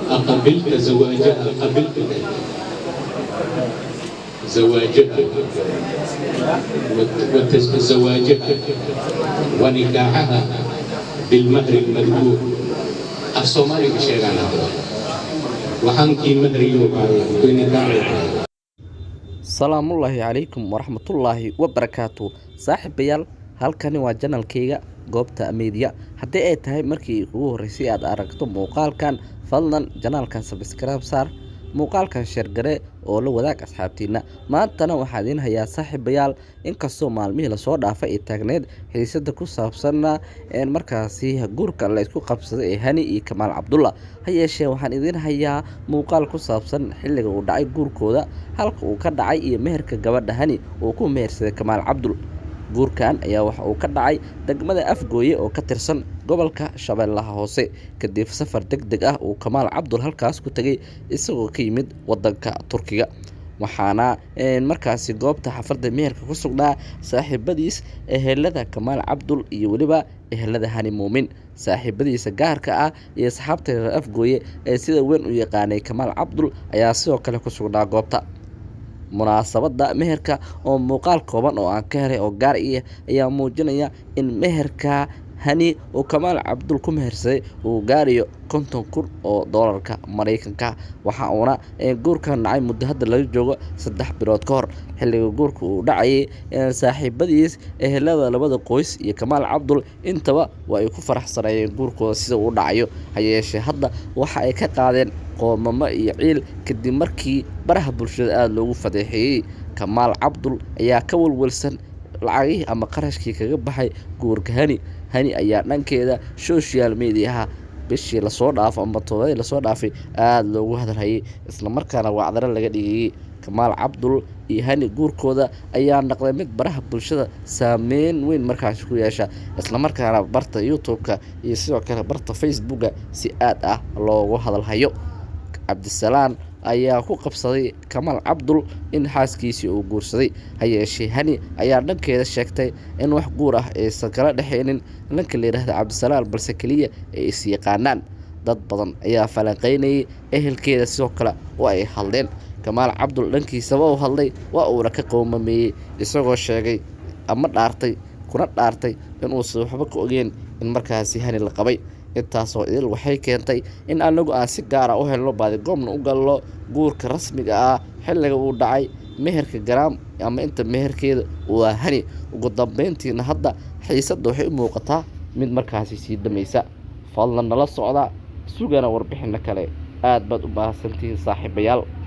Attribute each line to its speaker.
Speaker 1: أقبلت زواجها قبلت زواجها وزواجها ونكاحها بالمهر المذكور الصومالي بشيء عن هذا وحنكي مهري ونكاحها.
Speaker 2: السلام الله عليكم ورحمة الله وبركاته. صاحب بيال halkani waa channelkayga goobta media. haddii ay tahay markii ugu horeysay aad aragto muuqaalkan fadlan channelkan subscribe saar, muuqaalkan share gare oo la wadaag asxaabtiina. maantana waxaan idin hayaa saaxiibayaal inkastoo maalmihii la soo dhaafay ay taagneed xiisada ku saabsan markaasi guurka la isku qabsaday ee Hani iyo Kamaal Cabdulla. ha yeeshee waxaan idin hayaa muuqaal ku saabsan xilliga uu dhacay guurkooda, halka uu ka dhacay iyo meherka gabadha Hani uu ku mehersaday Kamaal Cabdulla. guurkan ayaa waxa uu ka dhacay degmada Afgooye oo ka tirsan gobolka Shabeellaha Hoose kadib safar degdeg ah uu Kamaal Cabdulla halkaas ku tagay isagoo ka yimid wadanka Turkiga. waxaana markaasi goobta xafladda meherka ku sugnaa saaxiibadiis ehelada Kamaal Cabdulla iyo waliba ehelada Hani Muumin. saaxiibadiisa gaarka ah iyo asxaabta reer Afgooye ee sida weyn u yaqaanay Kamaal Cabdulla ayaa sidoo kale ku sugnaa goobta. munaasabada meherka oo muuqaal kooban oo aan ka helay oo gaar ah ayaa muujinaya in meherka Hani oo Kamaal Cabdulla ku mehersaday uu gaarayo 50,000 oo doolarka Mareykanka. waxa uuna guurkan dhacay muddo hadda laga joogo 3 bilood ka hor. xilliga guurka uu dhacay saaxiibadiis ehelada labada qoys iyo Kamaal Cabdulla intaba waa ay ku faraxsanayeen guurkooda sida uu dhacayo. ha yeeshee hadda waxa ay ka qaadeen qoomamo iyo ciil kadib markii baraha bulshada aad loogu fadeexeeyay. Kamaal Cabdulla ayaa ka walwalsan lacagihii ama qarashkii kaga baxay guurka Hani ayaa dhankeeda social media bishii la soo dhaafay ama todobaadkii la soo dhaafay aad loogu hadalhayay, isla markaana wacdaro laga dhigay. Kamaal Cabdulla iyo Hani guurkooda ayaa noqday mid baraha bulshada saameyn weyn markaas ku yeesha, isla markaana barta YouTube-ka iyo sidoo kale barta Facebook-ga si aad ah loogu hadalhayo. Cabdisalaan ayaa ku qabsaday Kamaal Cabdulla in xaaskiisii uu guursaday. ha yeeshee Hani ayaa dhankeeda sheegtay in wax guur ah aysan kala dhaxaynin ninka la yiraahdo Cabdisalaan balse kaliya ay is yaqaanaan. dad badan ayaa falanqeynayay ehelkeeda sidoo kale oo ay hadleen. Kamaal Cabdulla dhankiisaba uu hadlay waa uuna ka qowmameeyay isagoo sheegay ama dhaartay kuna dhaartay in uusan waxba ka ogeyn in markaasi Hani la qabay. intaasoo idil waxay keentay in anagu aan si gaar ah u helno baadigoobna u galno guurka rasmiga ah xilliga uu dhacay meherka garaam ama inta meherkeeda waa Hani. ugu dambeyntiina hadda xiisadda waxay u muuqataa mid markaasi sii dhamaysa. fadlan nala socda sugana warbixino kale. aad baad u baahsantihiin saaxiibayaal.